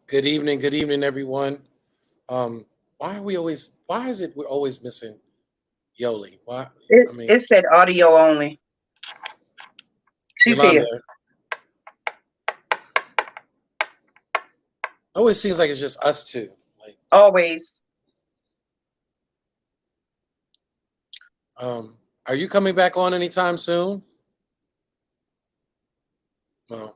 Good evening, everyone. Um, why is it we're always missing Yoli? Why? It, I mean, it said audio only. She's here. Yolanda, always seems like it's just us two. Like, Always. are you coming back on anytime soon? Well,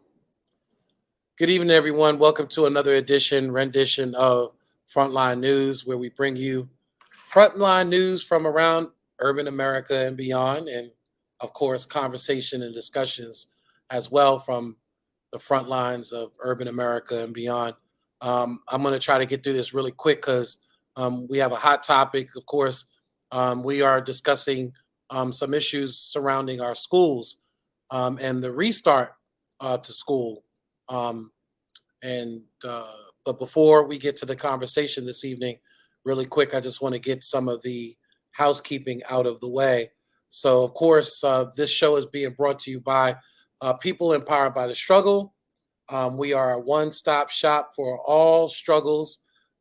good evening, everyone. Welcome to another rendition of Frontline News, where we bring you frontline news from around urban America and beyond, and of course, conversation and discussions as well from the front lines of urban America and beyond. I'm going to try to get through this really quick because we have a hot topic. Of course, we are discussing some issues surrounding our schools and the restart to school. Um, and But before we get to the conversation this evening, really quick, I just want to get some of the housekeeping out of the way. So, of course, this show is being brought to you by People Empowered by the Struggle. We are a one-stop shop for all struggles.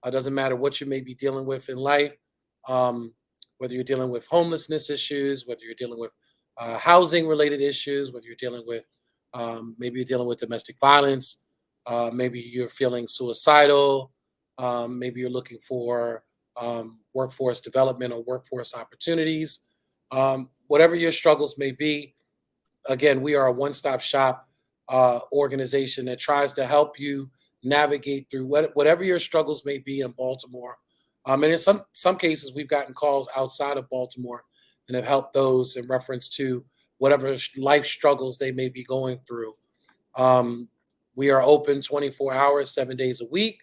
Doesn't matter what you may be dealing with in life, um, whether you're dealing with homelessness issues, whether you're dealing with housing-related issues, whether you're dealing with maybe you're dealing with domestic violence, maybe you're feeling suicidal, maybe you're looking for workforce development or workforce opportunities. Whatever your struggles may be, again, we are a one-stop shop organization that tries to help you navigate through whatever your struggles may be in Baltimore. And in some cases, we've gotten calls outside of Baltimore and have helped those in reference to whatever life struggles they may be going through. Um, we are open 24 hours, 7 days a week.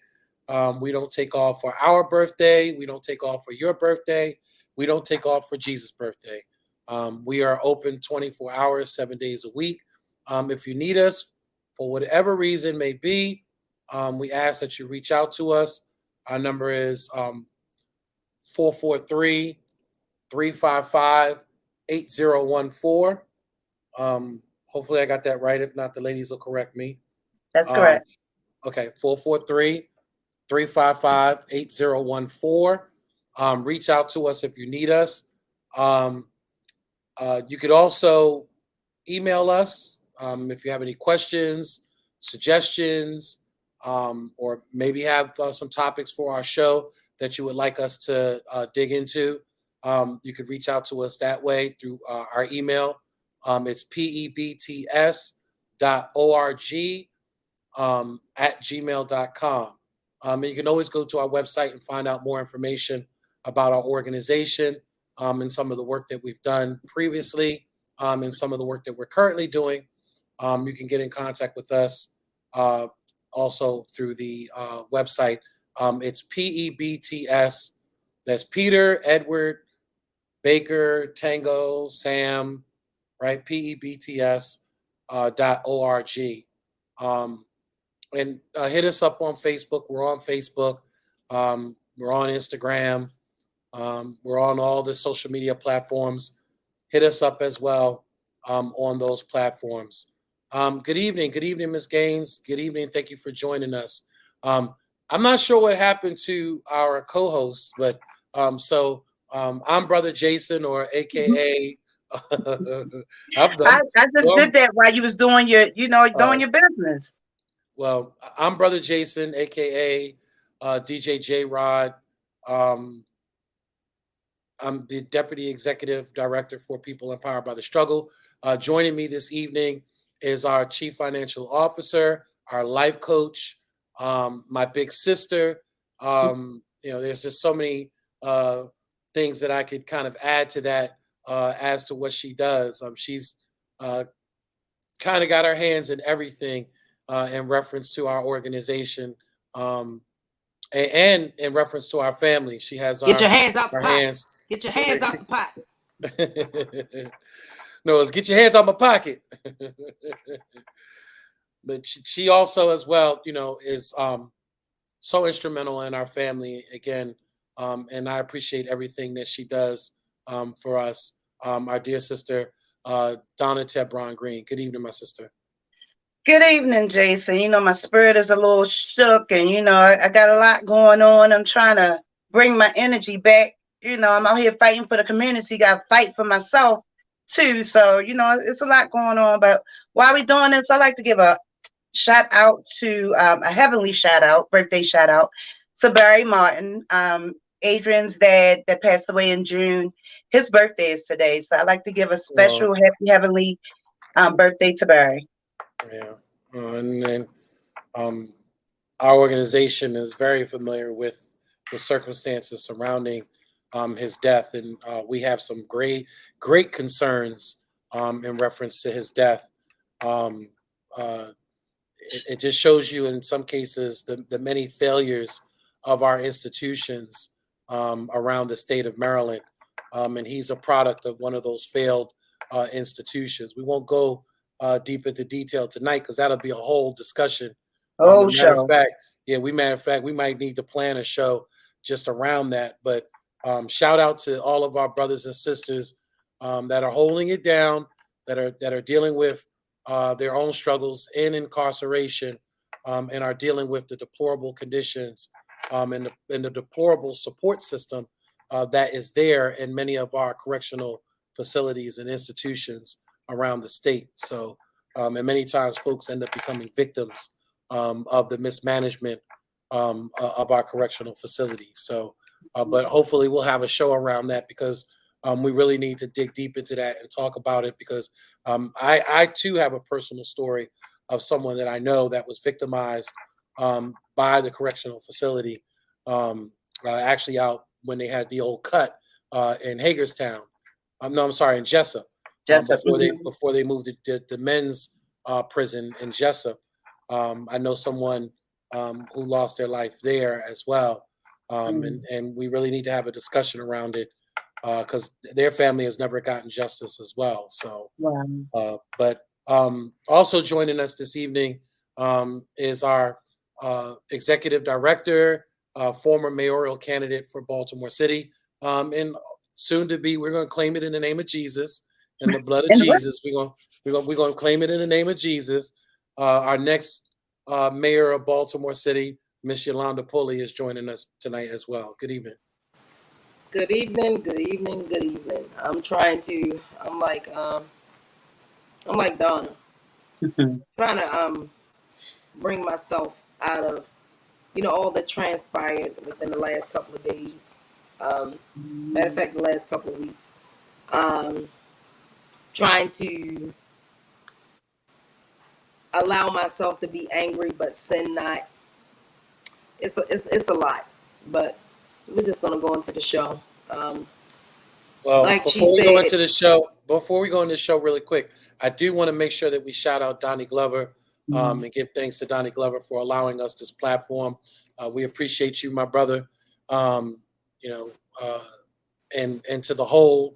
We don't take off for our birthday. We don't take off for your birthday. We don't take off for Jesus' birthday. We are open 24 hours, 7 days a week. If you need us for whatever reason may be, we ask that you reach out to us. Our number is 443 8014. Hopefully, I got that right. If not, the ladies will correct me. That's Um, correct. okay, 443-355-8014. Reach out to us if you need us. Um, you could also email us if you have any questions, suggestions, or maybe have some topics for our show that you would like us to dig into. You could reach out to us that way through our email. It's pebts.org at gmail.com. And you can always go to our website and find out more information about our organization and some of the work that we've done previously and some of the work that we're currently doing. You can get in contact with us also through the website. It's PEBTS. That's Peter, Edward, Baker, Tango, Sam, right? PEBTS .org. Um, and hit us up on Facebook. We're on Facebook. We're on Instagram. We're on all the social media platforms. Hit us up as well on those platforms. Good evening, Ms. Gaines. Good evening. Thank you for joining us. Um, I'm not sure what happened to our co-host, but I'm Brother Jason, or AKA. I just well, did that while you was doing doing uh, your business. I'm Brother Jason, aka DJ J Rod. Um, I'm the Deputy Executive Director for People Empowered by the Struggle. Joining me this evening is our Chief Financial Officer, our life coach, my big sister. There's just so many things that I could kind of add to that as to what she does. She's uh, kind of got her hands in everything in reference to our organization. And in reference to our family. She has Get your hands out the our pot. hands. Get your hands out the pot. No, it's get your hands out my pocket. But she also, as well, is so instrumental in our family again. And I appreciate everything that she does for us. Our dear sister, Donna Tebron Green. Good evening, my sister. Good evening, Jason. My spirit is a little shook, and I got a lot going on. I'm trying to bring my energy back. I'm out here fighting for the community. Got to fight for myself too. So it's a lot going on. But while we're doing this, I like to give a shout out to a heavenly shout out, birthday shout out to Barry Martin, Adrian's dad that passed away in June. His birthday is today, so I like to give a special happy heavenly birthday to Barry. Yeah, and then our organization is very familiar with the circumstances surrounding his death, and we have some great concerns in reference to his death. Um, uh, it just shows you, in some cases, the many failures of our institutions around the state of Maryland, and he's a product of one of those failed institutions. We won't go deep into detail tonight because that'll be a whole discussion. Oh, Matter of show. fact, we might need to plan a show just around that. But shout out to all of our brothers and sisters that are holding it down, that are dealing with their own struggles in incarceration, and are dealing with the deplorable conditions and the deplorable support system that is there in many of our correctional facilities and institutions around the state. So, and many times folks end up becoming victims of the mismanagement of our correctional facilities. So, but hopefully we'll have a show around that because we really need to dig deep into that and talk about it because I too have a personal story of someone that I know that was victimized by the correctional facility, actually out when they had the old cut in Hagerstown. No, I'm sorry, in Jessup. Jessup. Before they moved to the men's prison in Jessup. I know someone who lost their life there as well, and we really need to have a discussion around it because their family has never gotten justice as well. So, but also joining us this evening is our executive director, former mayoral candidate for Baltimore City, and soon to be. We're going to claim it in the name of Jesus, in the blood of Jesus. We're going to claim it in the name of Jesus. Our next mayor of Baltimore City, Miss Yolanda Pulley, is joining us tonight as well. Good evening. Good evening, good evening, good evening. I'm like Donna, trying to bring myself out of, all that transpired within the last couple of days. Matter of fact, the last couple of weeks. Trying to allow myself to be angry, but sin not. It's a lot, but we're just gonna go into the show. Well, Like she before we go said, into the show really quick, I do want to make sure that we shout out Donnie Glover and give thanks to Donnie Glover for allowing us this platform. We appreciate you, my brother. You know, and to the whole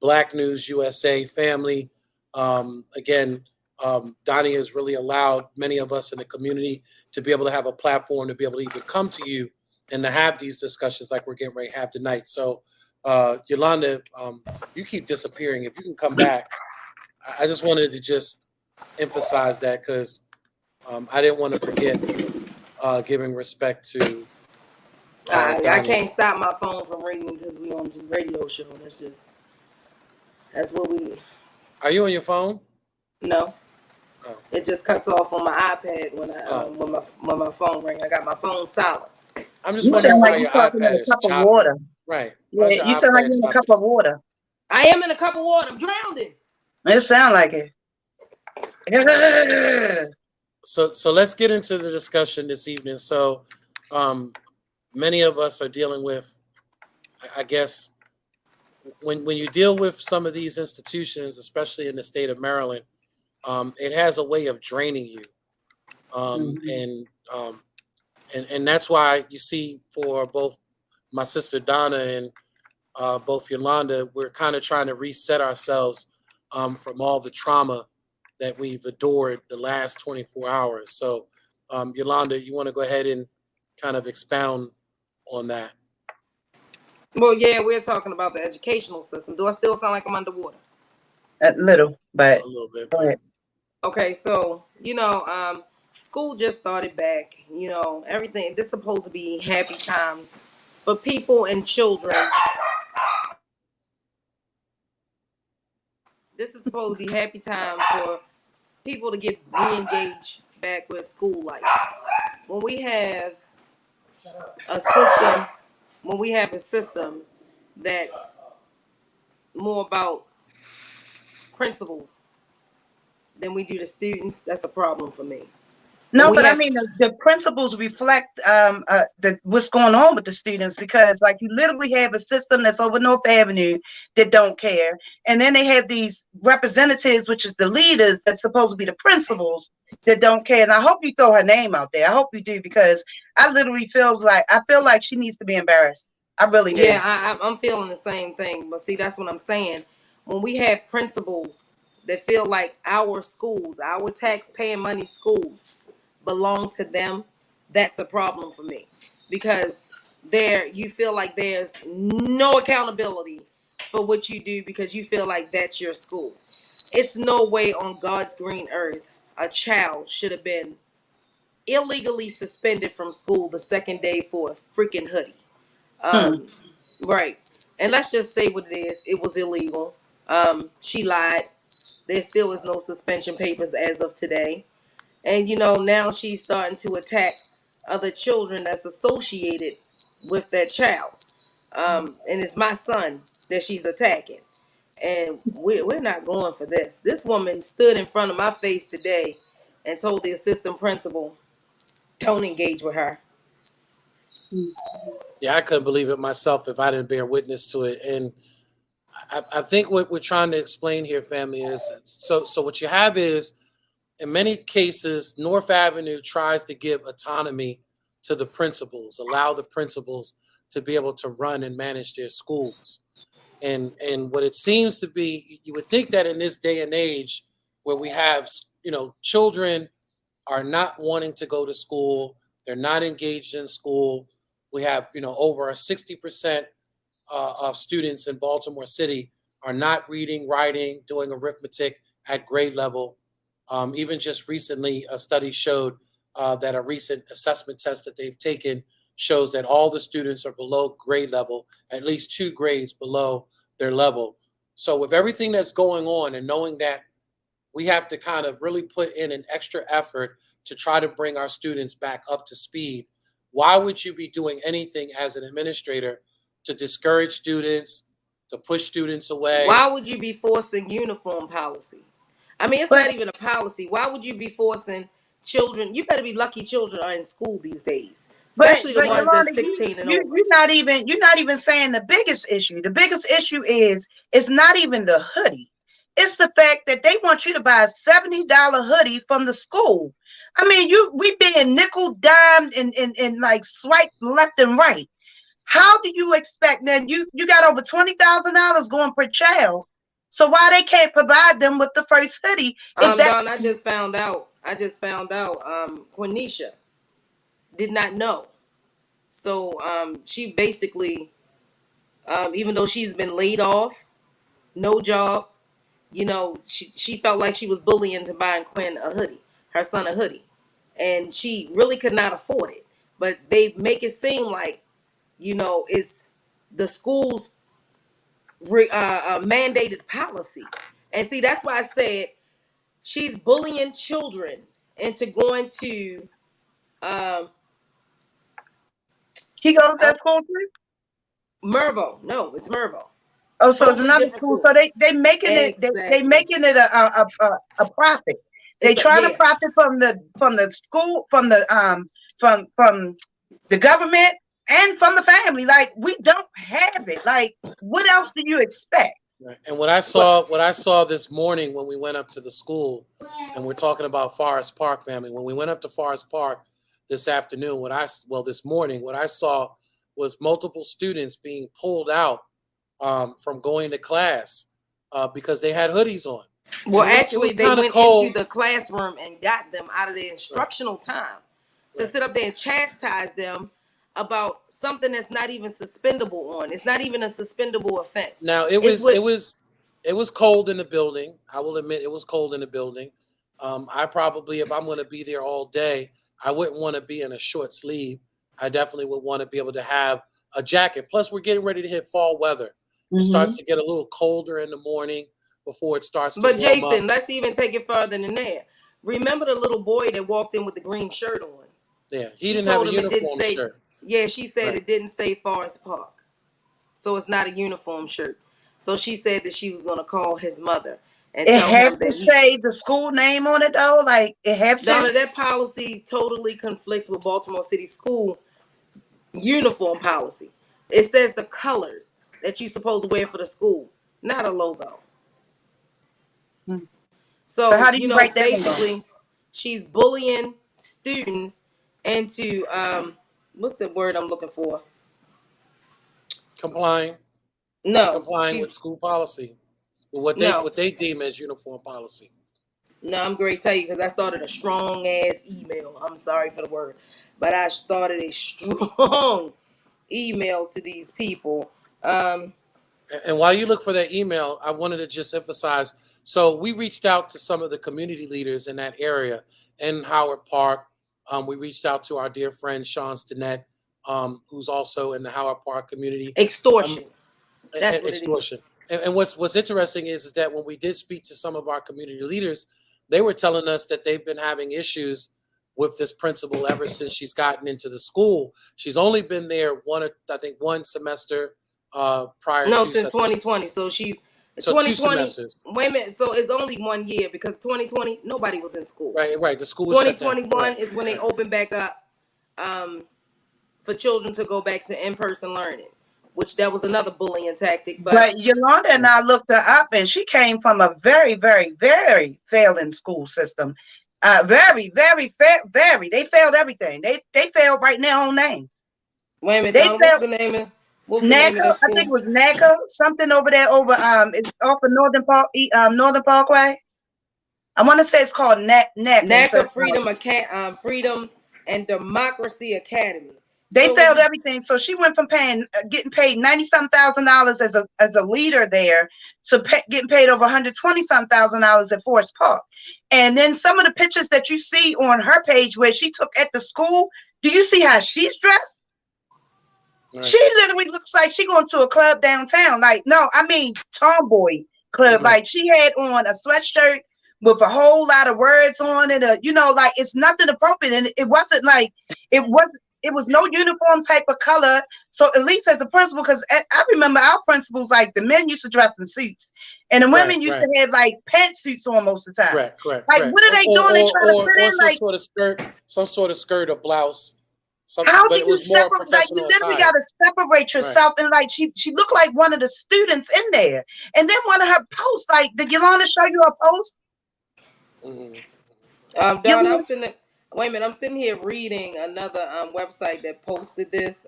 Black News USA family. Again, Donnie has really allowed many of us in the community to be able to have a platform to be able to even come to you and to have these discussions like we're getting ready to have tonight. So, Yolanda, you keep disappearing. If you can come back, I just wanted to just emphasize that because I didn't want to forget giving respect to. I can't stop my phone from ringing because we on the radio show. That's what we. Are you on your phone? No. Oh. It just cuts off on my iPad when my phone ring. I got my phone silenced. I'm just wondering why your iPad is choppy. Water. Right. Yeah, you sound like you're in a cup of water. I am in a cup of water. I'm drowning. It sounds like it. So let's get into the discussion this evening. So many of us are dealing with, I guess, when you deal with some of these institutions, especially in the state of Maryland, it has a way of draining you. And that's why you see for both my sister Donna and both Yolanda, we're kind of trying to reset ourselves from all the trauma that we've endured the last 24 hours. So, Yolanda, you want to go ahead and kind of expound on that? Well, yeah, we're talking about the educational system. Do I still sound like I'm underwater? A little, but a little bit. Go ahead. Okay, so school just started back. Everything. This is supposed to be happy times for people and children. This is supposed to be happy time for people to get re-engaged back with school life. When we have a system, when we have a system that's more about principles than we do the students, that's a problem for me. When No, we but I have mean the principles reflect the what's going on with the students, because like you literally have a system that's over North Avenue that don't care, and then they have these representatives, which is the leaders that's supposed to be the principals, that don't care. And I hope you throw her name out there. I hope you do, because I feel like she needs to be embarrassed. I really do. Yeah, I'm feeling the same thing. But see, that's what I'm saying. When we have principals that feel like our schools, our tax-paying money schools, belong to them, that's a problem for me. Because you feel like there's no accountability for what you do because you feel like that's your school. It's no way on God's green earth a child should have been illegally suspended from school the second day for a freaking hoodie. Hmm. Um, right. And let's just say what it is. It was illegal. She lied. There still is no suspension papers as of today. And now she's starting to attack other children that's associated with that child. And it's my son that she's attacking. And we're not going for this. This woman stood in front of my face today and told the assistant principal, don't engage with her. Yeah, I couldn't believe it myself if I didn't bear witness to it. And I think what we're trying to explain here, family, is so what you have is, in many cases, North Avenue tries to give autonomy to the principals, allow the principals to be able to run and manage their schools. And what it seems to be, you would think that in this day and age where we have, children are not wanting to go to school, they're not engaged in school. We have, over a 60% of students in Baltimore City are not reading, writing, doing arithmetic at grade level. Even just recently, a study showed that a recent assessment test that they've taken shows that all the students are below grade level, at least 2 grades below their level. So with everything that's going on and knowing that we have to kind of really put in an extra effort to try to bring our students back up to speed, why would you be doing anything as an administrator to discourage students, to push students away? Why would you be forcing uniform policy? I mean, it's But not even a policy. Why would you be forcing children? You better be lucky children are in school these days, especially the ones Yolanda, that's 16 and over. you're not even saying the biggest issue. The biggest issue is it's not even the hoodie. It's the fact that they want you to buy a $70 hoodie from the school. I mean, we being nickel dimed and like swiped left and right. How do you expect then you got over $20,000 going per child? So why they can't provide them with the first hoodie? If that Don, I just found out. Quenisha did not know. So she basically, even though she's been laid off, no job, she felt like she was bullying to buying Quinn a hoodie, her son a hoodie, and she really could not afford it. But they make it seem like, it's the school's mandated policy. And see, that's why I said she's bullying children into going to um, he goes to uh, that school too? Mervo. No, it's Mervo. Oh, so it's Totally another different school. school. So they making it they Exactly. making it a profit. They It's trying to yeah. profit from the school, from the government and from the family. Like, we don't have it. Like, what else do you expect? Right. And what I saw this morning when we went up to the school, and we're talking about Forest Park, family. When we went up to Forest Park this afternoon, this morning, what I saw was multiple students being pulled out from going to class because they had hoodies on. Well, And it actually, was they kind of went into cold. the classroom and got them out of their Right, instructional time to right. sit up there and chastise them about something that's not even suspendable on. It's not even a suspendable offense. Now it It's was what it was it was cold in the building. I will admit it was cold in the building. I probably, if I'm going to be there all day, I wouldn't want to be in a short sleeve. I definitely would want to be able to have a jacket. Plus, we're getting ready to hit fall weather. It starts Mm-hmm. to get a little colder in the morning before it starts to But warm up. Jason, let's even take it further than that. Remember the little boy that walked in with the green shirt on? Yeah, he She didn't have told a him it didn't uniform say. shirt. Yeah, she said Right. it didn't say Forest Park, so it's not a uniform shirt. So she said that she was going to call his mother and It tell have him to that he. say the school name on it though. Like it have to. Donna, that policy totally conflicts with Baltimore City School uniform policy. It says the colors that you're supposed to wear for the school, not a logo. Hmm. So So, how do you write that one down? basically, she's bullying students into what's the word I'm looking for? Complying, No, complying with she's school policy, with no, what they deem as uniform policy. no. I'm going to tell you because I started a strong ass email. I'm sorry for the word, but I started a strong email to these people. Um, And while you look for that email, I wanted to just emphasize. So we reached out to some of the community leaders in that area in Howard Park. We reached out to our dear friend Sean Stinnett, who's also in the Howard Park community. Um, extortion. That's what it is. Extortion. And what's interesting is that when we did speak to some of our community leaders, they were telling us that they've been having issues with this principal ever since she's gotten into the school. She's only been there I think one semester prior No, to, since 2020. So she, so two 2020. semesters. Wait a minute. So it's only 1 year because 2020 nobody was in school. Right. The school was shut down. 2021 is when they Correct. opened back up um, for children to go back to in-person learning, which that was another bullying tactic. But But Yolanda and I looked her up, and she came from a very, very, very failing school system. Very, very, very. They failed everything. They failed right now on name. wait a minute, They Donna, failed what was the name of NACA. that I think it school? was NACA. Something over there over it's off of Northern Parkway. I want to say it's called NACA. It's NACA Freedom and Democracy Academy. they So when failed you everything. So she went from getting paid 90 some $1,000 as a leader there to getting paid over 120 some $1,000 at Forest Park. And then some of the pictures that you see on her page where she took at the school, do you see how she's dressed? Right. She literally looks like she going to a club downtown. Like, no, I mean tomboy club. Mhm. Like she had on a sweatshirt with a whole lot of words on it. Like it's nothing appropriate. And it wasn't like it was no uniform type of color. So at least as a principal, because I remember our principals, like the men used to dress in suits and the women used Right. to have like pantsuits on most of the time. Correct. Like what are they doing? They trying to fit Or in like some sort of skirt or blouse. how But do it you was more separate? Like you professional literally attire. got to separate yourself, and like she looked like one of the students in there. And then one of her posts, like did Yolanda show you her post? Mm-hmm. Don, I'm sitting there, wait a minute, I'm sitting here reading another website that posted this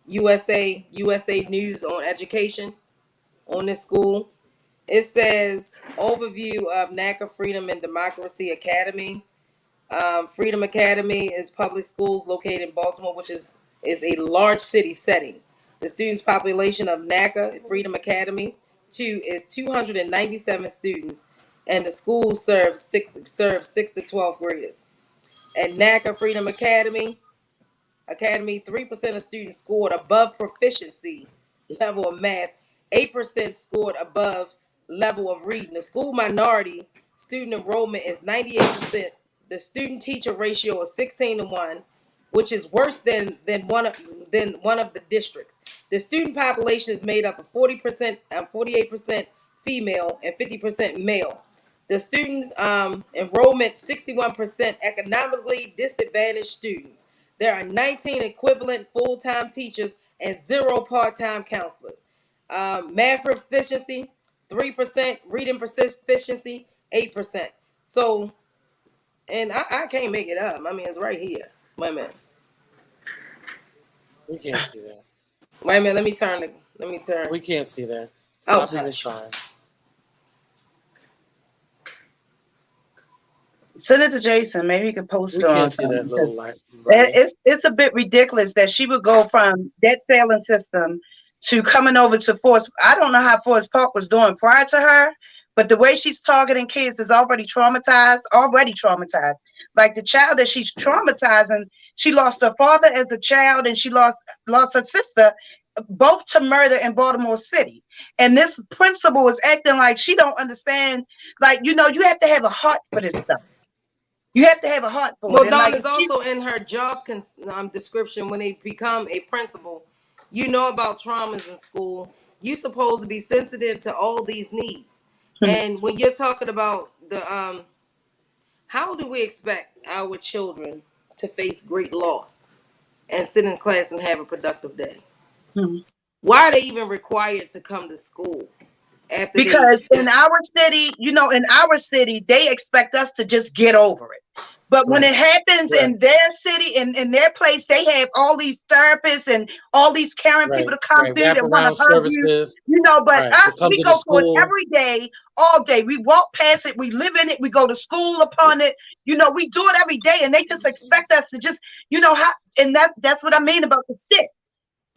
USA News on education on this school. It says overview of NACA Freedom and Democracy Academy. Freedom Academy is public schools located in Baltimore, which is a large city setting. The students population of NACA Freedom Academy 2 is 297 students, and the school serves 6 to 12 graders. At NACA Freedom Academy, 3% of students scored above proficiency level of math, 8% scored above level of reading. The school minority student enrollment is 98%. The student teacher ratio is 16-1, which is worse than one of the districts. The student population is made up of 40% and 48% female and 50% male. The students enrollment 61% economically disadvantaged students. There are 19 equivalent full-time teachers and 0 part-time counselors. Math proficiency 3%, reading proficiency 8%. So, and I can't make it up. I mean, it's right here. Wait a minute. We can't see that. Wait a minute. Let me turn. We can't see that. Oh, Stop even hush. trying. Send it to Jason. Maybe he could post We it on can't see that something. little light. It's a bit ridiculous that she would go from that failing system to coming over to Forest. I don't know how Forest Park was doing prior to her, But the way she's targeting kids is already traumatized. Like the child that she's traumatizing, she lost her father as a child, and she lost her sister, both to murder in Baltimore City. And this principal is acting like she don't understand. Like, you know, you have to have a heart for this stuff. You have to have a heart for Well, it. And Dawn like, is also in her job description when they become a principal. You know about traumas in school. You're supposed to be sensitive to all these needs. And when you're talking about the how do we expect our children to face great loss and sit in class and have a productive day? Why are they even required to come to school after they because in just our city, you know, in our city, they expect us to just get over it. But when Right. it happens Right. in their city, in their place, they have all these therapists and all these caring people to come Right. through that want to Wraparound hug you, services. you know. But Right. us, They come we to the go through it school. every day, all day. We walk past it, we live in it, we go to school upon it. You know, we do it every day, and they just expect us to just, you know, how. And that's what I mean about the stick.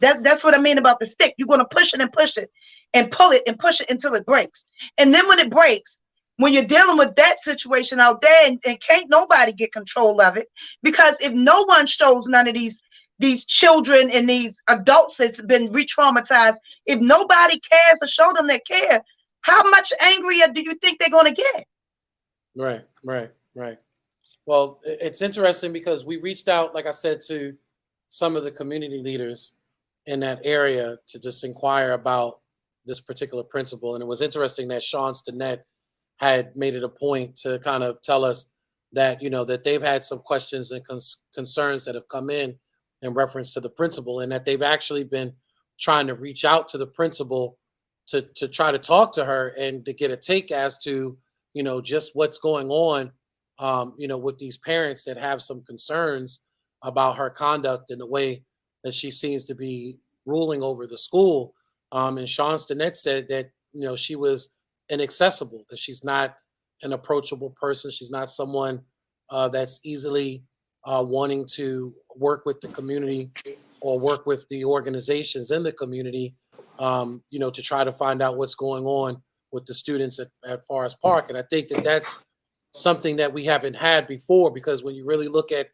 That's what I mean about the stick. You're going to push it and push it and pull it and push it until it breaks. And then when it breaks, when you're dealing with that situation out there, and can't nobody get control of it, because if no one shows none of these children and these adults that's been re-traumatized, if nobody cares or show them that care, how much angrier do you think they're going to get? Right. Well, it's interesting because we reached out, like I said, to some of the community leaders in that area to just inquire about this particular principle. And it was interesting that Sean Stinnett had made it a point to kind of tell us that, you know, that they've had some questions and concerns that have come in reference to the principal, and that they've actually been trying to reach out to the principal to try to talk to her and to get a take as to, you know, just what's going on, you know, with these parents that have some concerns about her conduct and the way that she seems to be ruling over the school. And Sean Stinnett said that, you know, she was inaccessible, that she's not an approachable person. She's not someone that's easily wanting to work with the community or work with the organizations in the community, you know, to try to find out what's going on with the students at Forest Park. And I think that that's something that we haven't had before, because when you really look at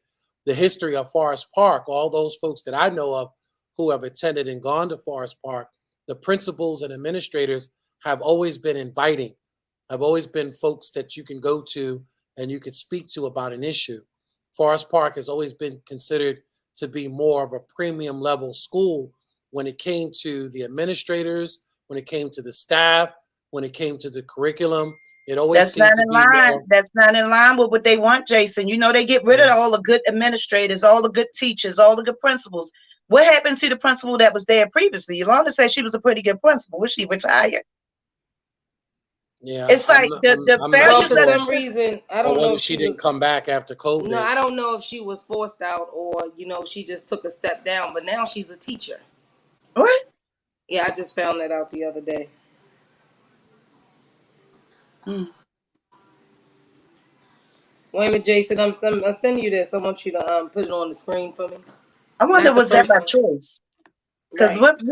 the history of Forest Park, all those folks that I know of who have attended and gone to Forest Park, the principals and administrators have always been inviting, have always been folks that you can go to and you can speak to about an issue. Forest Park has always been considered to be more of a premium level school when it came to the administrators, when it came to the staff, when it came to the curriculum. It always That's not seemed to in be line. more. That's not in line with what they want, Jason. You know, they get rid of all the good administrators, all the good teachers, all the good principals. What happened to the principal that was there previously? Yolanda said she was a pretty good principal. Was she retired? Yeah, It's like the I'm not well, failures for of sure. some the reason, I Or don't know whether if she she didn't was come back after no, COVID. I don't know if she was forced out or, you know, she just took a step down, but now she's a teacher. what? Yeah, I just found that out the other day. Hmm. Wait a minute, Jason, I'm sending you this. I want you to put it on the screen for me. I wonder, Not the was that first by one. choice? Because Right. what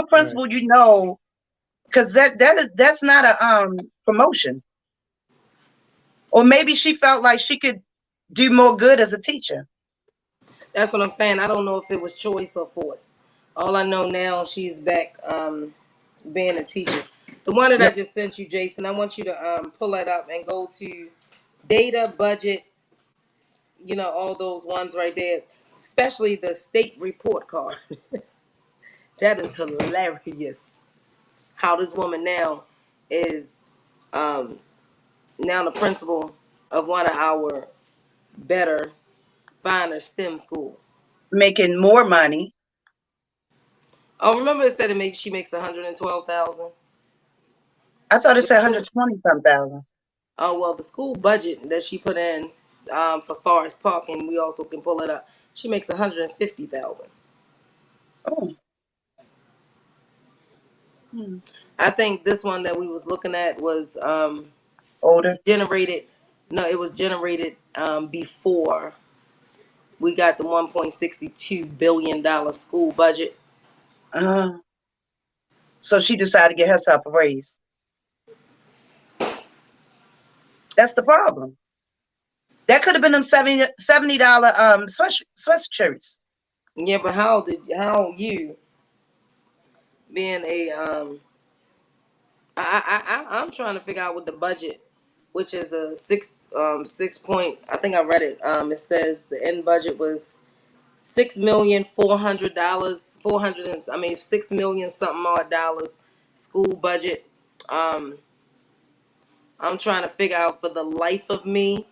Right. principal you know? Because that's not a promotion. Or maybe she felt like she could do more good as a teacher. That's what I'm saying. I don't know if it was choice or force. All I know now, she's back being a teacher. The one that I Yep. just sent you, Jason, I want you to pull that up and go to data, budget, you know, all those ones right there, especially the state report card. That is hilarious. How this woman now is um, now the principal of one of our better, finer STEM schools. Making more money. Oh, remember it said she makes 112,000. I thought it The said school, 120 some thousand. oh well, the school budget that she put in for Forest Park, and we also can pull it up. She makes 150,000. Oh. Hmm. I think this one that we was looking at was Older. generated. No, it was generated before we got the $1.62 billion school budget. So she decided to get herself a raise. That's the problem. That could have been them $70 sweatshirts. Yeah, but how you being a I'm trying to figure out what the budget, which is a 6 point. I think I read it. It says the end budget was $6,400,000, 6 million something odd dollars school budget. Um, I'm trying to figure out for the life of me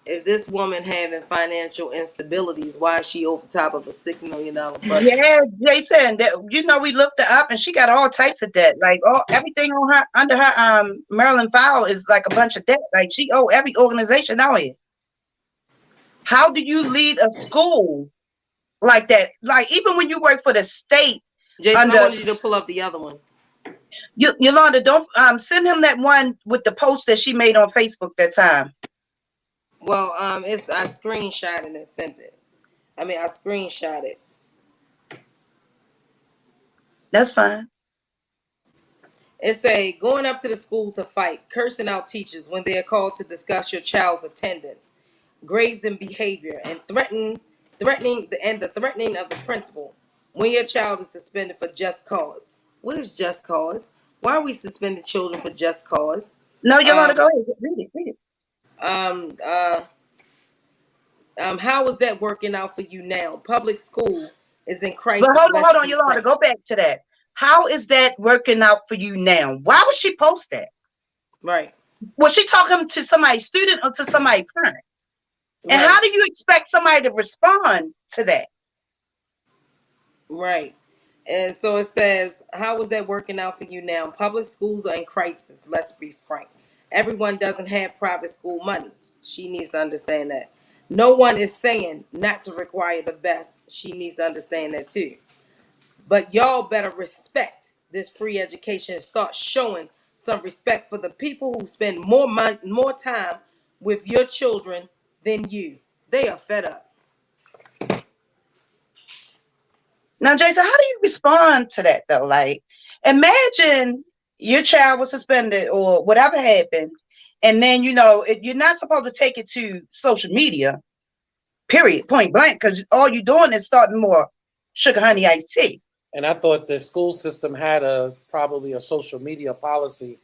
if this woman having financial instabilities, why is she over top of a $6 million budget? Yeah, Jason, that we looked her up and she got all types of debt. Like everything on her under her Maryland file is like a bunch of debt. Like she owe every organization out here. How do you lead a school like that? Like even when you work for the state, Jason, I wanted you to pull up the other one. Yolanda, don't send him that one with the post that she made on Facebook that time. Well, I screenshot it and sent it. I screenshot it. That's fine. It say going up to the school to fight, cursing out teachers when they are called to discuss your child's attendance, grades and behavior, and threatening of the principal when your child is suspended for just cause. What is just cause? Why are we suspending children for just cause? No, Yolanda, go ahead. Read it. How is that working out for you now? Public school is in crisis. But hold on, Yolanda, go back to that. How is that working out for you now? Why would she post that? Right. Was she talking to somebody's student or to somebody's parent? And how do you expect somebody to respond to that? Right. And so it says, how is that working out for you now? Public schools are in crisis. Let's be frank. Everyone doesn't have private school money. She needs to understand that. No one is saying not to require the best. She needs to understand that too. But y'all better respect this free education and start showing some respect for the people who spend more time with your children than you. They are fed up. Now, Jason, how do you respond to that though? Like, imagine your child was suspended or whatever happened, and then you're not supposed to take it to social media, period, point blank, because all you're doing is starting more sugar honey iced tea. And I thought the school system had probably a social media policy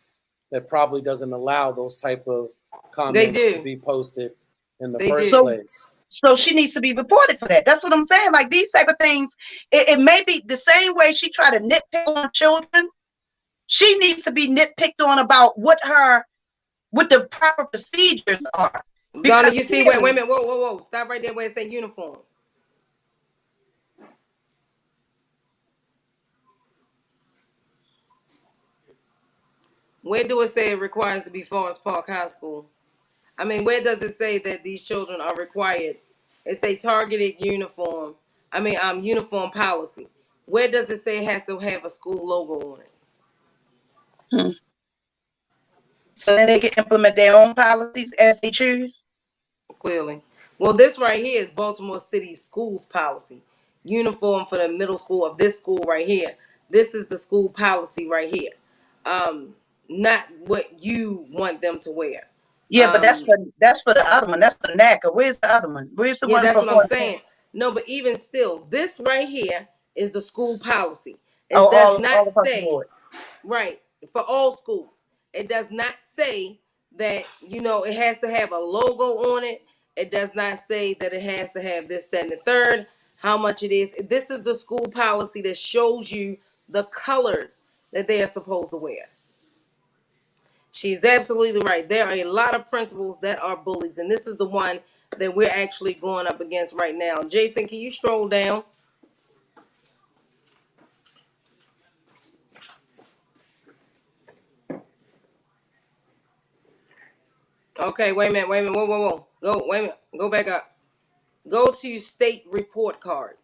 that probably doesn't allow those type of comments to be posted in the first place. So she needs to be reported for that. That's what I'm saying. Like these type of things, it may be the same way she try to nitpick on children. She needs to be nitpicked on about what the proper procedures are. Donna, you see, wait a minute, whoa, stop right there where it say uniforms. Where do it say it requires to be Forest Park High School? Where does it say that these children are required? It say targeted uniform. Uniform policy. Where does it say it has to have a school logo on it? So then they can implement their own policies as they choose? Clearly. Well, this right here is Baltimore City Schools policy. Uniform for the middle school of this school right here. This is the school policy right here. Not what you want them to wear. Yeah, but that's for the other one. That's for NACA. Where's the other one? Where's the one? That's what I'm saying. No, but even still, this right here is the school policy. It does not say right for all schools. It does not say that it has to have a logo on it. It does not say that it has to have this, that, and the third. How much it is. This is the school policy that shows you the colors that they are supposed to wear. She's absolutely right. There are a lot of principals that are bullies, and this is the one that we're actually going up against right now. Jason, can you scroll down? Okay, wait a minute. Whoa. Go back up. Go to state report card.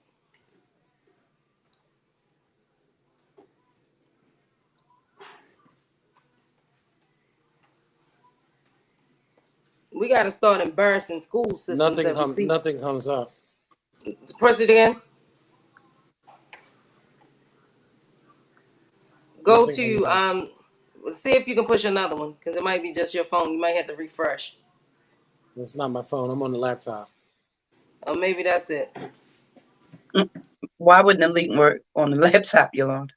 We got to start embarrassing school systems. Nothing comes up. Press it again. Go to See if you can push another one, because it might be just your phone. You might have to refresh. It's not my phone. I'm on the laptop. Or maybe that's it. Why wouldn't the link work on the laptop, Yolanda?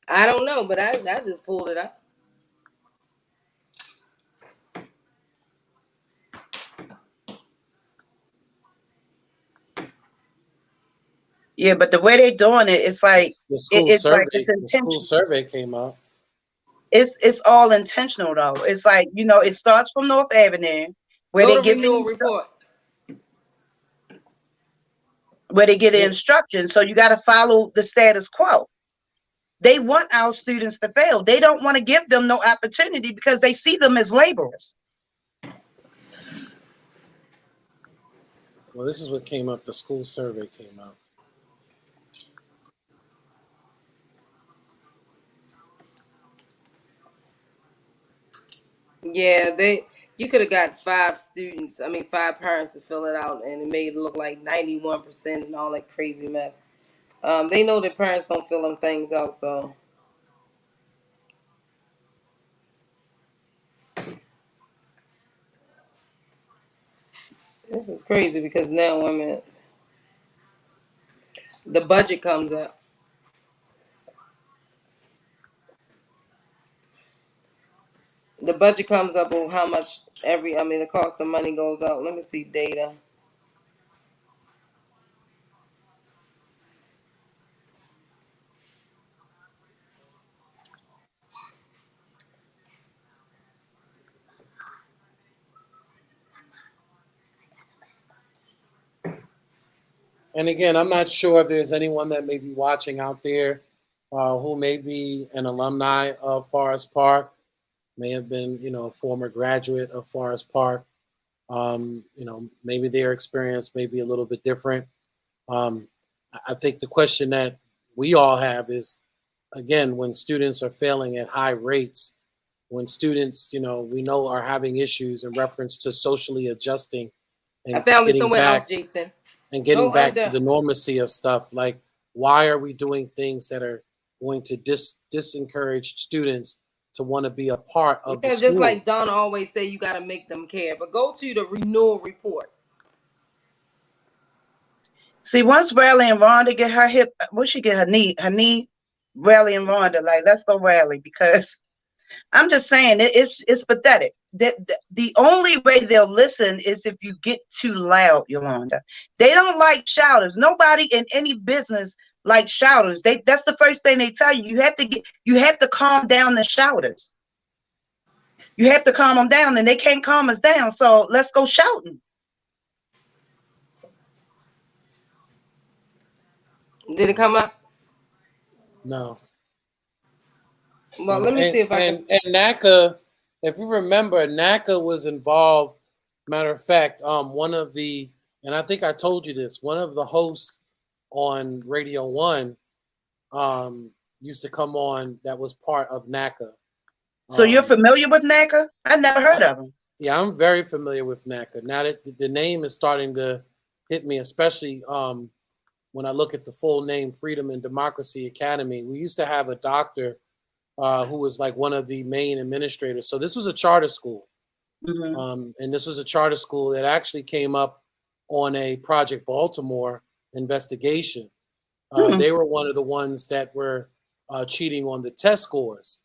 I don't know, but I just pulled it up. Yeah, but the way they're doing it, it's like The school it's like survey. it's The school intentional. survey came out. It's all intentional though. It's like, it starts from North Avenue where Go they to give renewal the report. instructions. So you got to follow the status quo. They want our students to fail. They don't want to give them no opportunity because they see them as laborers. Well, this is what came up. The school survey came out. Yeah, you could have got 5 parents to fill it out, and it made it look like 91% and all that crazy mess. They know that parents don't fill them things out, so this is crazy because now the budget comes up. The budget comes up on how much the cost of money goes out. Let me see data. And again, I'm not sure if there's anyone that may be watching out there who may be an alumni of Forest Park, may have been, a former graduate of Forest Park. Maybe their experience may be a little bit different. I think the question that we all have is, again, when students are failing at high rates, when students, we know are having issues in reference to socially adjusting I and found it getting somewhere else, back Jason. and getting Go back to under. the normacy of stuff. Like, why are we doing things that are going to disencourage students to want to be a part of the Because just school? like Donna always say, you got to make them care. But go to the renewal report. See, once Rally and Rhonda get her hip, what she get her knee, Rally and Rhonda, like, let's go Rally, because I'm just saying it's pathetic. The only way they'll listen is if you get too loud, Yolanda. They don't like shouters. Nobody in any business likes shouters. That's the first thing they tell you. You have to calm down the shouters. You have to calm them down, and they can't calm us down. So let's go shouting. Did it come up? No. Well, let me see if I can. And NACA, if you remember, NACA was involved. Matter of fact, and I think I told you this, one of the hosts on Radio One used to come on that was part of NACA. So you're familiar with NACA? I never heard of them. Yeah, I'm very familiar with NACA. Now that the name is starting to hit me, especially when I look at the full name, Freedom and Democracy Academy. We used to have a doctor who was like one of the main administrators. So this was a charter school. Mm-hmm. And this was a charter school that actually came up on a Project Baltimore investigation. They were one of the ones that were cheating on the test scores.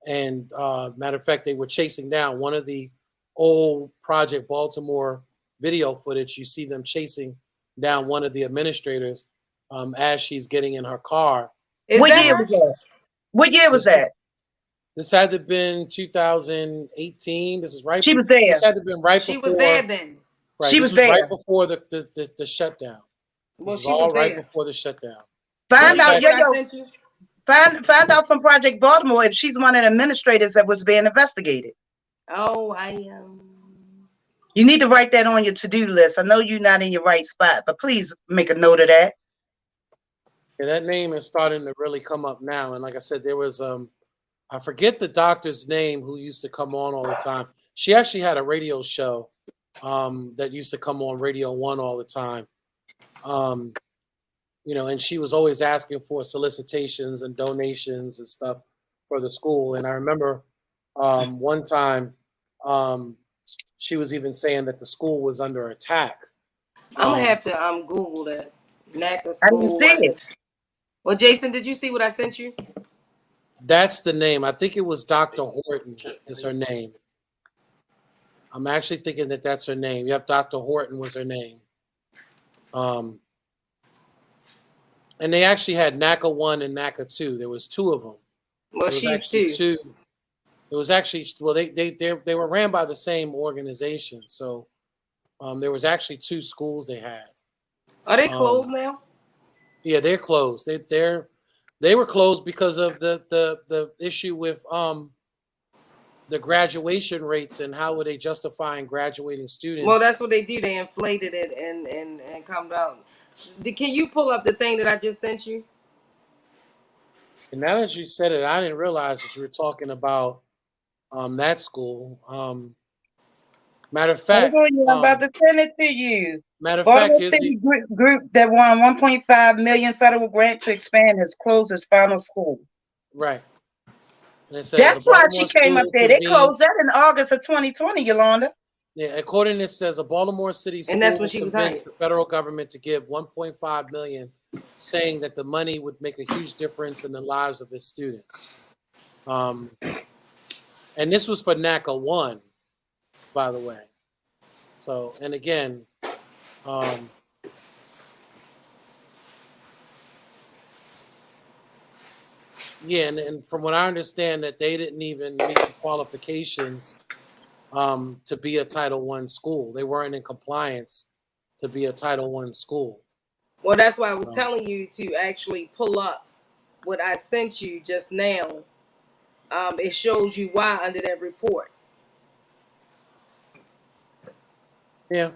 And matter of fact, they were chasing down one of the old Project Baltimore video footage. You see them chasing down one of the administrators as she's getting in her car. What year was that? What year was that? This had to have been 2018. This is right. She was there. This had to have been right She before. was there then. Right. She was there. Right before the shutdown. Well, this she was all was right there. before the shutdown. Find out, yo. Find out from Project Baltimore if she's one of the administrators that was being investigated. Oh, You need to write that on your to-do list. I know you're not in your right spot, but please make a note of that. Yeah, that name is starting to really come up now. And like I said, there was I forget the doctor's name who used to come on all the time. She actually had a radio show that used to come on Radio One all the time. And she was always asking for solicitations and donations and stuff for the school. And I remember one time she was even saying that the school was under attack. I'm gonna have to Google that. NACA I didn't school. see it. Well, Jason, did you see what I sent you? That's the name. I think it was Dr. Horton is her name. I'm actually thinking that that's her name. Yep, Dr. Horton was her name. And they actually had NACA 1 and NACA 2. There was two of them. Well, There was she's actually two. two. It was actually, well, they were ran by the same organization. So there was actually two schools they had. Are they closed now? Yeah, they're closed. They were closed because of the issue with the graduation rates and how were they justifying graduating students. Well, that's what they do. They inflated it and come down. Can you pull up the thing that I just sent you? And now that you said it, I didn't realize that you were talking about that school. Matter of fact, I'm about to send it to you. matter of fact, Baltimore here's City the group that won 1.5 million federal grant to expand has closed its final school. right. And it says That's a why she Baltimore came up school there. They convened. closed that in August of 2020, Yolanda. Yeah, according to this, says a Baltimore City school And that's when she was convinced hired. the federal government to give 1.5 million, saying that the money would make a huge difference in the lives of its students. And this was for NACA 1, by the way. So, and again, yeah, and from what I understand, that they didn't even meet the qualifications to be a Title I school. They weren't in compliance to be a Title I school. Well, that's why I was telling you to actually pull up what I sent you just now. It shows you why under that report. Yeah.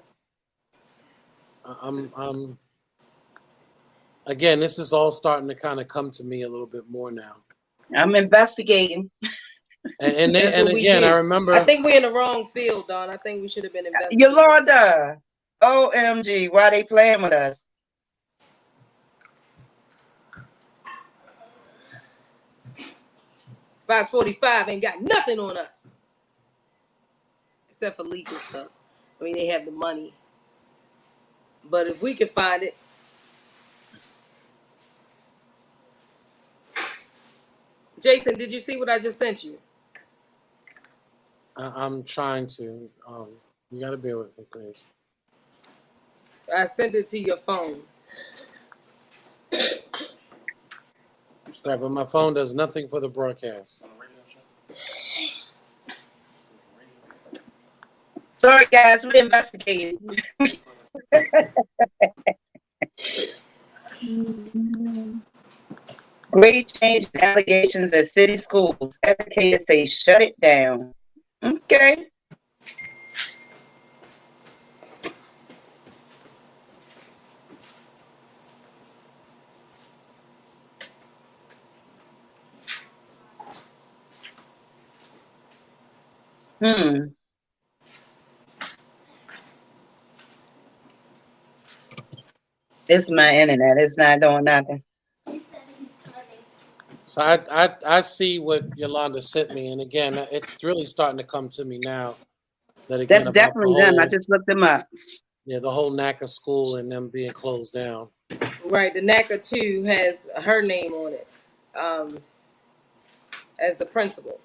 Again, this is all starting to kind of come to me a little bit more now. I'm investigating. And again, I remember. I think we're in the wrong field, Don. I think we should have been investigating. Yolanda, OMG, why they playing with us? Fox 45 ain't got nothing on us. Except for legal stuff. I mean, they have the money. But if we can find it. Jason, did you see what I just sent you? I'm trying to. You got to bear with me, please. I sent it to your phone. Right, but my phone does nothing for the broadcast. Sorry, guys, we're investigating. Grade change and allegations at city schools. Educators say shut it down. Okay. It's my internet. It's not doing nothing. So I see what Yolanda sent me, and again, it's really starting to come to me now. That again, That's definitely them. I just looked them up. Yeah, the whole NACA school and them being closed down. Right, the NACA 2 has her name on it as the principal.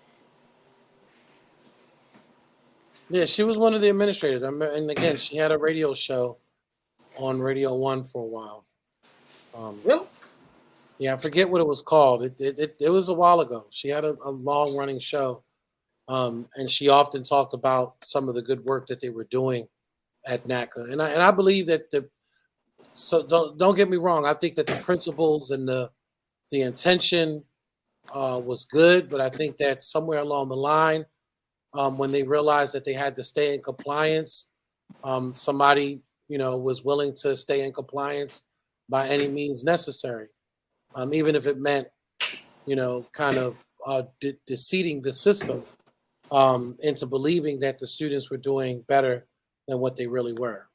Yeah, she was one of the administrators. And again, she had a radio show on Radio 1 for a while. Really? Yeah, I forget what it was called. It was a while ago. She had a long-running show, and she often talked about some of the good work that they were doing at NACA. And I believe that so don't get me wrong. I think that the principles and the intention was good, but I think that somewhere along the line, when they realized that they had to stay in compliance, somebody was willing to stay in compliance by any means necessary, even if it meant kind of deceiving the system into believing that the students were doing better than what they really were.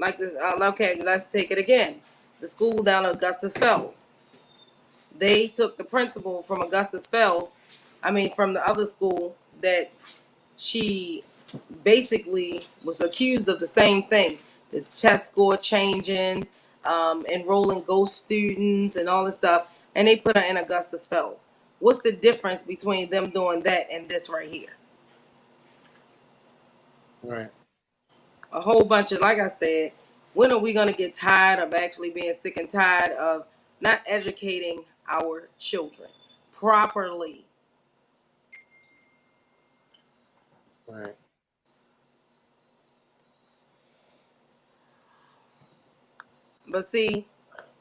Like this, okay, let's take it again. The school down at Augustus Fells. They took the principal from Augustus Fells, from the other school that she basically was accused of the same thing. The test score changing, enrolling ghost students and all this stuff. And they put her in Augustus Fells. What's the difference between them doing that and this right here? Right. A whole bunch of, like I said, when are we going to get tired of actually being sick and tired of not educating our children properly? Right. But see,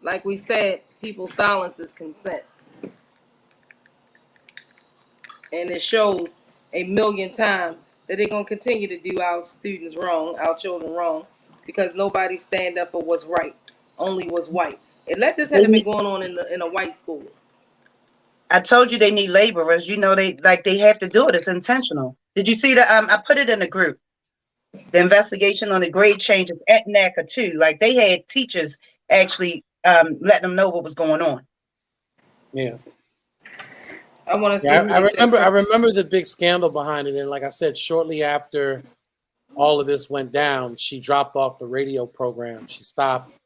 like we said, people's silence is consent. And it shows a million times that they're going to continue to do our students wrong, our children wrong, because nobody stand up for what's right, only what's white. And let this had been going on in a white school. I told you they need laborers. You know, they have to do it. It's intentional. Did you see the I put it in the group. The investigation on the grade changes at NACA too. Like they had teachers actually letting them know what was going on. Yeah. I want to see. Yeah, I remember the big scandal behind it, and like I said, shortly after all of this went down, she dropped off the radio program. She stopped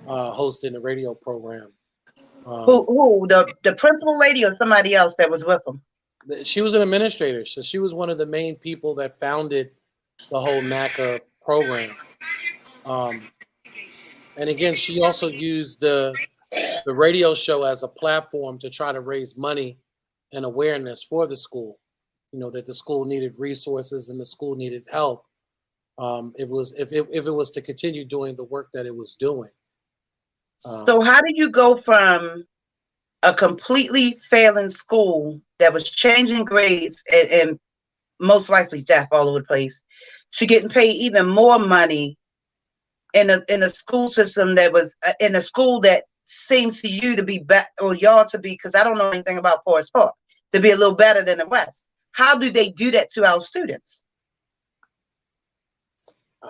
hosting the radio program. Who the principal lady or somebody else that was with them? She was an administrator, so she was one of the main people that founded the whole NACA program. And again, she also used the radio show as a platform to try to raise money and awareness for the school. You know, that the school needed resources and the school needed help. It was if it was to continue doing the work that it was doing. So how do you go from a completely failing school that was changing grades and most likely deaf all over the place to getting paid even more money in a school system that was in a school that seems to you to be better, or y'all to be, because I don't know anything about Forest Park, to be a little better than the West? How do they do that to our students?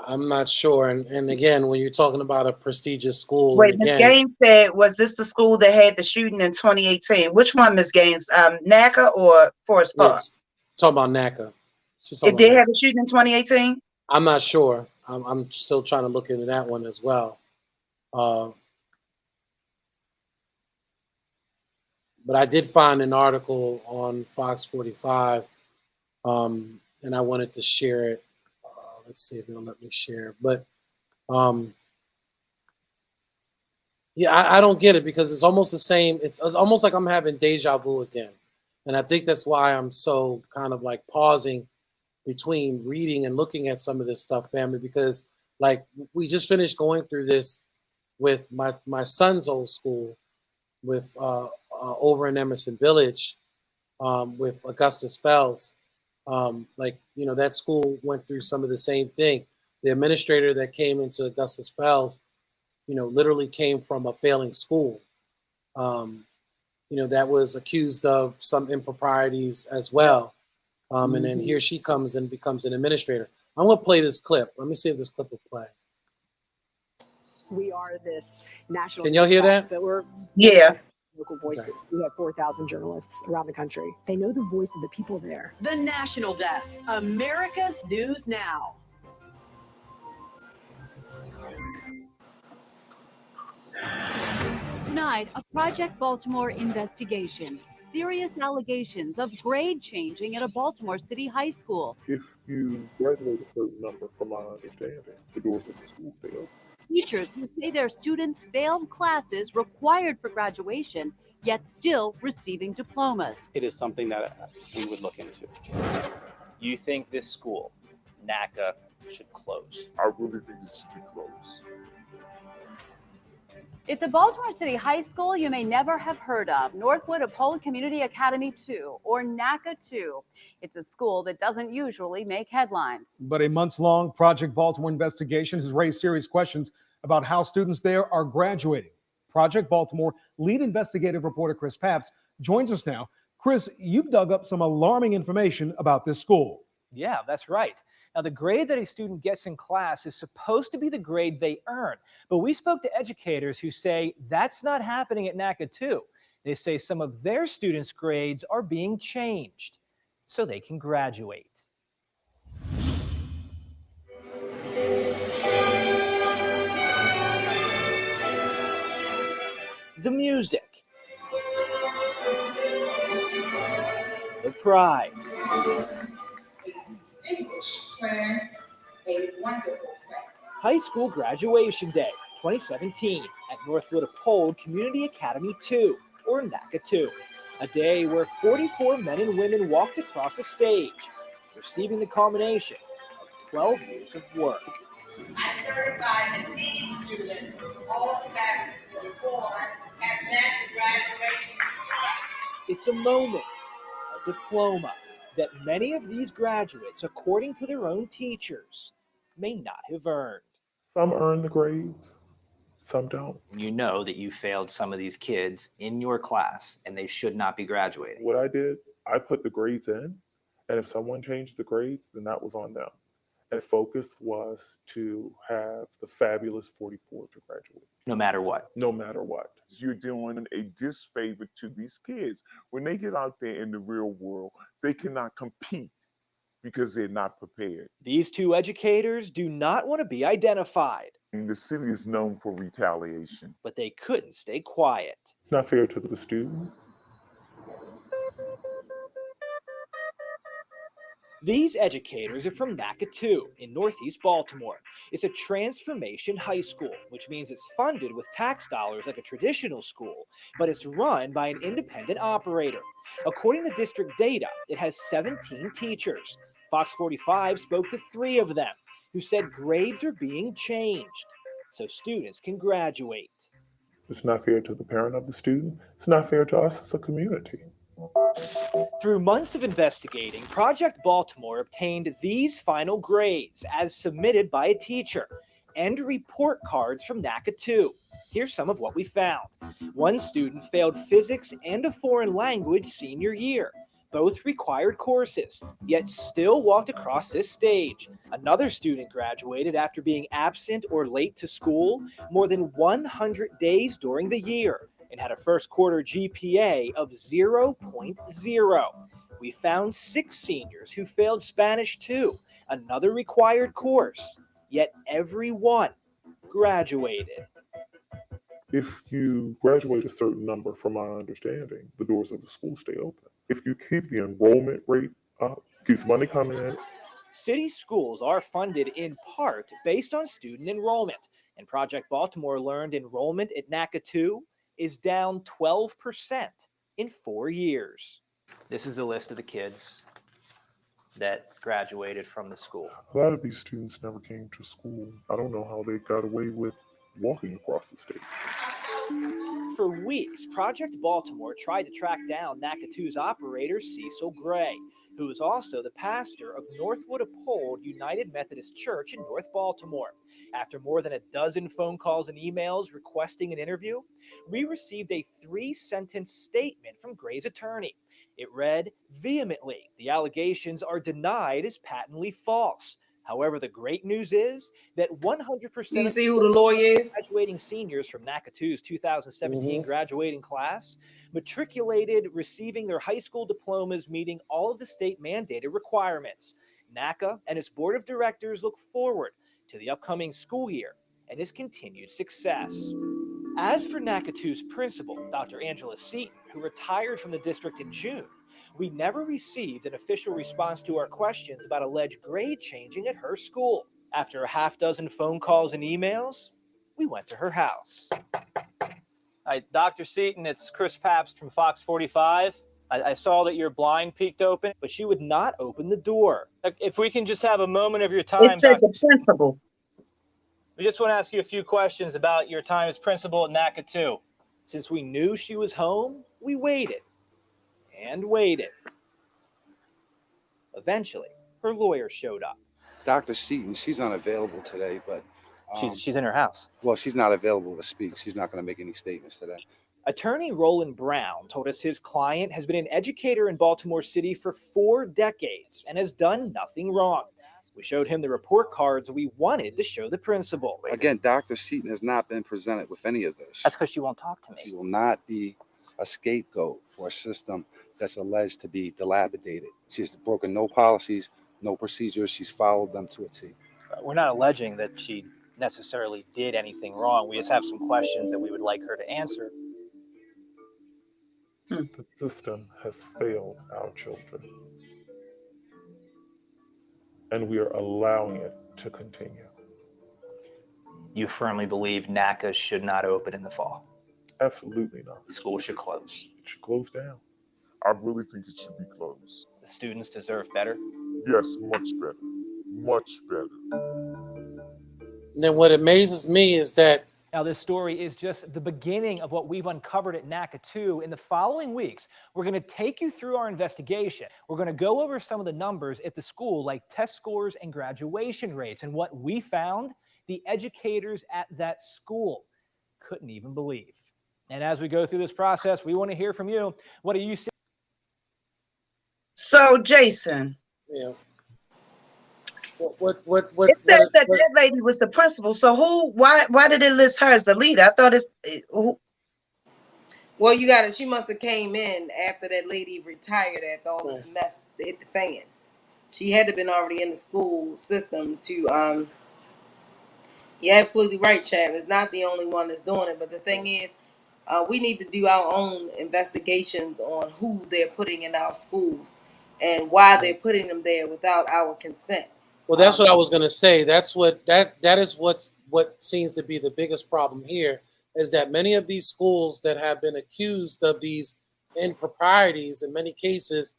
I'm not sure. And again, when you're talking about a prestigious school, Wait, Ms. Gaines said, was this the school that had the shooting in 2018? Which one, Ms. Gaines? NACA or Forest Park? Yes, talking about NACA. It did have a shooting in 2018? I'm not sure. I'm still trying to look into that one as well. But I did find an article on Fox 45, and I wanted to share it. Let's see if it'll let me share. But yeah, I don't get it because it's almost the same. It's almost like I'm having deja vu again. And I think that's why I'm so kind of like pausing between reading and looking at some of this stuff, family, because like we just finished going through this with my son's old school with over in Emerson Village with Augustus Fells. Like, you know, that school went through some of the same thing. The administrator that came into Augustus Fells, you know, literally came from a failing school, you know, that was accused of some improprieties as well. And then here she comes and becomes an administrator. I'm going to play this clip. Let me see if this clip will play. We are this national. Can y'all hear that? But we're local voices. Okay. We have 4,000 journalists around the country. They know the voice of the people there. The National Desk, America's News Now. Tonight, a Project Baltimore investigation. Serious allegations of grade changing at a Baltimore City high school. If you graduate a certain number, from my understanding, the doors of the school stay open. Teachers who say their students failed classes required for graduation, yet still receiving diplomas. It is something that we would look into. You think this school, NACA, should close? I really think it should close. It's a Baltimore City high school you may never have heard of, Northwood Apollo Community Academy 2, or NACA 2. It's a school that doesn't usually make headlines. But a months-long Project Baltimore investigation has raised serious questions about how students there are graduating. Project Baltimore lead investigative reporter Chris Papps joins us now. Chris, you've dug up some alarming information about this school. Yeah, that's right. Now, the grade that a student gets in class is supposed to be the grade they earn, but we spoke to educators who say that's not happening at NACA too. They say some of their students' grades are being changed so they can graduate. The music, the pride, distinguished class, a wonderful class. High School Graduation Day 2017 at Northwood Uphold Community Academy 2, or NACA 2. A day where 44 men and women walked across the stage, receiving the culmination of 12 years of work. I certify that these students, all the faculty before, have met the graduation. It's a moment, a diploma, that many of these graduates, according to their own teachers, may not have earned. Some earn the grades, some don't. You know that you failed some of these kids in your class and they should not be graduating. What I did, I put the grades in, and if someone changed the grades, then that was on them. And focus was to have the fabulous 44 to graduate. No matter what. No matter what. You're doing a disfavor to these kids. When they get out there in the real world, they cannot compete because they're not prepared. These two educators do not want to be identified. And the city is known for retaliation. But they couldn't stay quiet. It's not fair to the student. These educators are from NACA 2 in Northeast Baltimore. It's a transformation high school, which means it's funded with tax dollars like a traditional school, but it's run by an independent operator. According to district data, it has 17 teachers. Fox 45 spoke to 3 of them, who said grades are being changed so students can graduate. It's not fair to the parent of the student. It's not fair to us as a community. Through months of investigating, Project Baltimore obtained these final grades as submitted by a teacher and report cards from NACA 2. Here's some of what we found. One student failed physics and a foreign language senior year. Both required courses, yet still walked across this stage. Another student graduated after being absent or late to school more than 100 days during the year and had a first quarter GPA of 0.0. We found 6 seniors who failed Spanish 2, another required course, yet every one graduated. If you graduate a certain number, from my understanding, the doors of the school stay open. If you keep the enrollment rate up, keeps money coming in. City schools are funded in part based on student enrollment, and Project Baltimore learned enrollment at NACA 2 is down 12% in 4 years. This is a list of the kids that graduated from the school. A lot of these students never came to school. I don't know how they got away with walking across the state. For weeks, Project Baltimore tried to track down NACA 2's operator, Cecil Gray, who is also the pastor of Northwood Uphold United Methodist Church in North Baltimore. After more than a dozen phone calls and emails requesting an interview, we received a 3-sentence statement from Gray's attorney. It read, vehemently, the allegations are denied as patently false. However, the great news is that 100% You see who the lawyer is? Graduating seniors from NACA 2's 2017 graduating class matriculated, receiving their high school diplomas, meeting all of the state mandated requirements. NACA and its board of directors look forward to the upcoming school year and its continued success. As for NACA 2's principal, Dr. Angela Seaton, who retired from the district in June, we never received an official response to our questions about alleged grade changing at her school. After a half dozen phone calls and emails, we went to her house. Hi, Dr. Seaton, it's Chris Pabst from Fox 45. I saw that your blind peeked open. But she would not open the door. If we can just have a moment of your time, It said the principal. we just want to ask you a few questions about your time as principal at NACA 2. Since we knew she was home, we waited and waited. Eventually, her lawyer showed up. Dr. Seaton, she's unavailable today, but She's in her house. well, she's not available to speak. She's not going to make any statements today. Attorney Roland Brown told us his client has been an educator in Baltimore City for 4 decades and has done nothing wrong. We showed him the report cards we wanted to show the principal. Again, Dr. Seaton has not been presented with any of this. That's because she won't talk to me. She will not be a scapegoat for a system that's alleged to be dilapidated. She's broken no policies, no procedures. She's followed them to a T. We're not alleging that she necessarily did anything wrong. We just have some questions that we would like her to answer. The system has failed our children, and we are allowing it to continue. You firmly believe NACA should not open in the fall? Absolutely not. The school should close. It should close down. I really think it should be closed. The students deserve better? Yes, much better. Much better. And then what amazes me is that Now, this story is just the beginning of what we've uncovered at NACA 2. In the following weeks, we're going to take you through our investigation. We're going to go over some of the numbers at the school, like test scores and graduation rates. And what we found, the educators at that school couldn't even believe. And as we go through this process, we want to hear from you. What are you seeing? So, Jason. Yeah. It says that that lady was the principal. So why did it list her as the leader? I thought who? Well, you got it. She must have came in after that lady retired after all this mess hit the fan. She had to have been already in the school system to you're absolutely right, Chad. It's not the only one that's doing it, but the thing is, we need to do our own investigations on who they're putting in our schools and why they're putting them there without our consent. Well, that's what I was going to say. That's that is what seems to be the biggest problem here, is that many of these schools that have been accused of these improprieties, in many cases,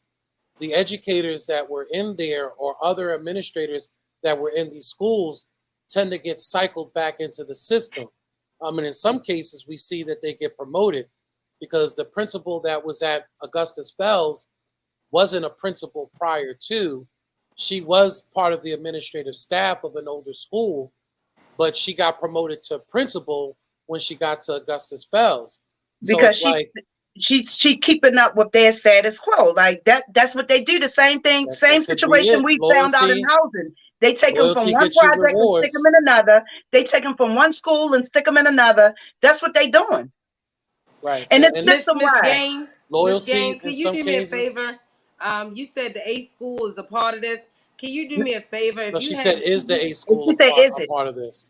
the educators that were in there or other administrators that were in these schools tend to get cycled back into the system. And in some cases, we see that they get promoted because the principal that was at Augustus Fells wasn't a principal prior to. She was part of the administrative staff of an older school, but she got promoted to principal when she got to Augustus Fells. Because she keeping up with their status quo. Like that's what they do. The same thing, same situation we found out in housing. They take them from one project and stick them in another. They take them from one school and stick them in another. That's what they doing. Right. And it's system-wide. Miss Gaines, loyalty. Miss Gaines, can you do me a cases. favor? You said the A school is a part of this. Can you do me a favor? If No, you she have, said, "Is the A school she said, "Is it part of this?"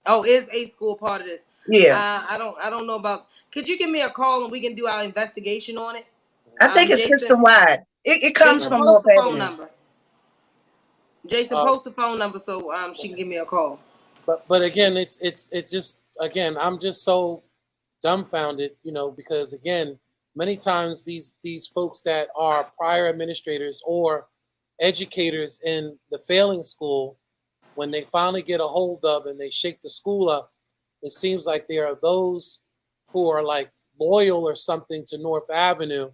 Oh, is A school part of this? Yeah. I don't know about. Could you give me a call and we can do our investigation on it? I think it's Jason, system-wide. It comes Jason, from post more the phone avenues. number. Jason, post the phone number so she can give me a call. But again, it's just, again, I'm just so dumbfounded, because again, many times these folks that are prior administrators or educators in the failing school, when they finally get a hold of and they shake the school up, it seems like there are those who are like loyal or something to North Avenue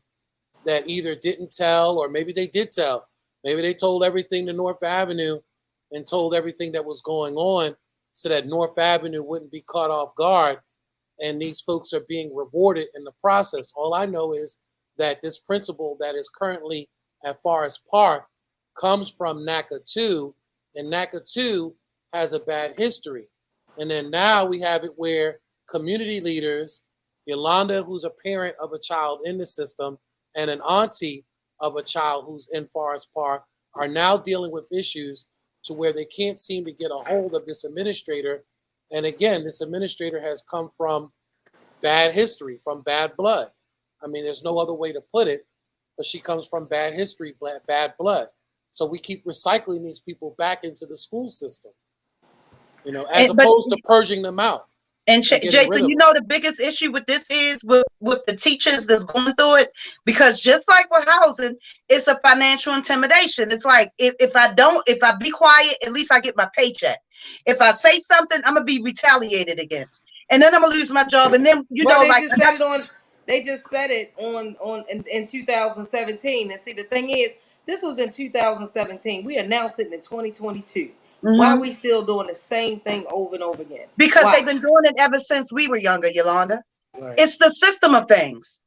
that either didn't tell, or maybe they did tell. Maybe they told everything to North Avenue and told everything that was going on so that North Avenue wouldn't be caught off guard. And these folks are being rewarded in the process. All I know is that this principal that is currently at Forest Park comes from NACA 2, and NACA 2 has a bad history. And then now we have it where community leaders, Yolanda, who's a parent of a child in the system, and an auntie of a child who's in Forest Park, are now dealing with issues to where they can't seem to get a hold of this administrator. And again, this administrator has come from bad history, from bad blood. I mean, there's no other way to put it, but she comes from bad history, bad blood. So we keep recycling these people back into the school system, as opposed to purging them out. And Jason, the biggest issue with this is with the teachers that's going through it, because just like with housing, it's a financial intimidation. It's like, if I be quiet, at least I get my paycheck. If I say something, I'm gonna be retaliated against, and then I'm gonna lose my job. And then they just said it on in 2017. And see, the thing is, this was in 2017. We are now sitting in 2022. Mm-hmm. Why are we still doing the same thing over and over again? Because they've been doing it ever since we were younger, Yolanda. Right. It's the system of things.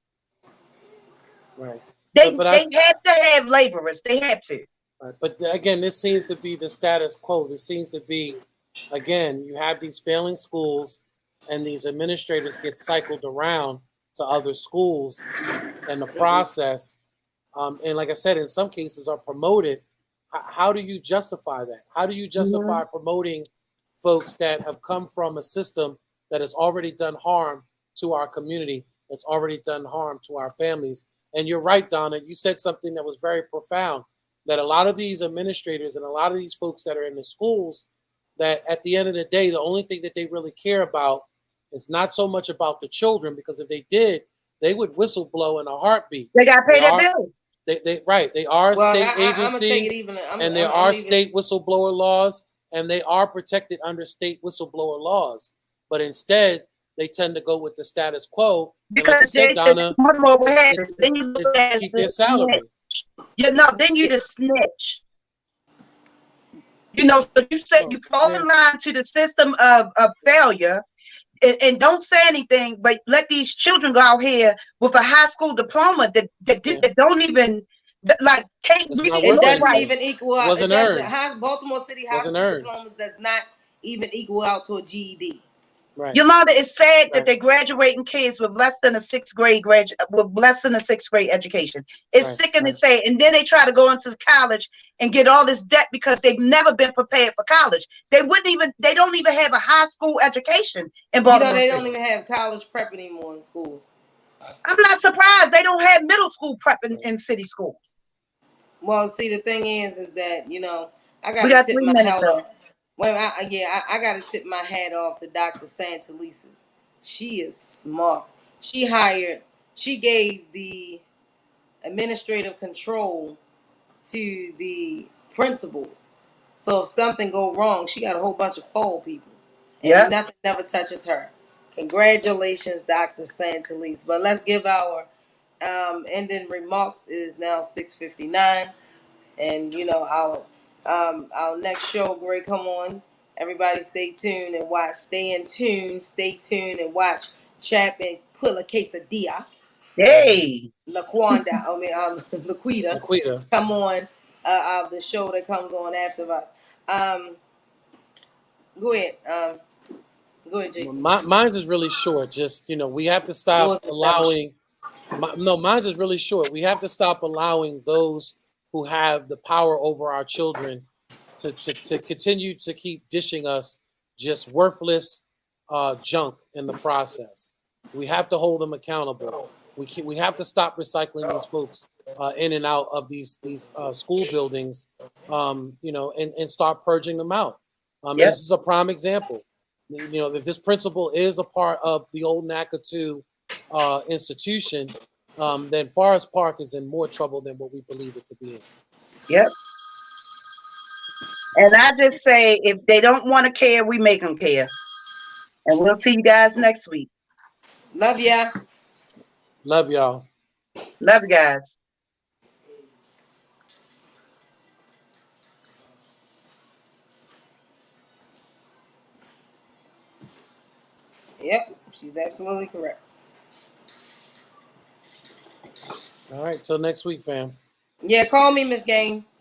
Right. They have to have laborers. They have to. Right. But again, this seems to be the status quo. This seems to be, again, you have these failing schools, and these administrators get cycled around to other schools in the process. And like I said, in some cases are promoted. How do you justify that? How do you justify promoting folks that have come from a system that has already done harm to our community, that's already done harm to our families? And you're right, Donna, you said something that was very profound, that a lot of these administrators and a lot of these folks that are in the schools, that at the end of the day, the only thing that they really care about is not so much about the children, because if they did, they would whistle blow in a heartbeat. They got to pay their bills. They right. They are a state I'm gonna agency, take it even. and there are state whistleblower laws, and they are protected under state whistleblower laws. But instead, they tend to go with the status quo. Because said, Donna, one more what happens. Then you look at keep their salary. You know, then you just snitch. You know, so you say you fall in line to the system of failure, and don't say anything, but let these children go out here with a high school diploma that don't even like can't read it doesn't even equal out. Wasn't earned. Baltimore City high school diplomas does not even equal out to a GED. Right. Yolanda, it's sad that they're graduating kids with less than a sixth grade education. It's sickening to say, and then they try to go into college and get all this debt because they've never been prepared for college. They don't even have a high school education in Baltimore They City. don't even have college prep anymore in schools. I'm not surprised they don't have middle school prep in city schools. Well, see, the thing is that I got to tip my hat off. Well, I got to tip my hat off to Dr. Santelises. She is smart. She gave the administrative control to the principals. So if something go wrong, she got a whole bunch of fall people. And nothing never touches her. Congratulations, Dr. Santelises. But let's give our ending remarks. It is now 6:59. And our next show, Greg, come on. Everybody stay tuned and watch. Stay in tune. Stay tuned and watch Chapman Quilla Quesadilla. Hey. Laquita. Come on. The show that comes on after us. Go ahead. Go ahead, Jason. Mine's is really short. Just, we have to stop allowing. Mine's is really short. We have to stop allowing those who have the power over our children to continue to keep dishing us just worthless junk in the process. We have to hold them accountable. We have to stop recycling these folks in and out of these school buildings, and start purging them out. This is a prime example. If this principal is a part of the old NACA 2 institution, then Forest Park is in more trouble than what we believe it to be in. Yep. And I just say, if they don't want to care, we make them care. And we'll see you guys next week. Love ya. Love y'all. Love you guys. Yep, she's absolutely correct. All right, till next week, fam. Yeah, call me, Miss Gaines.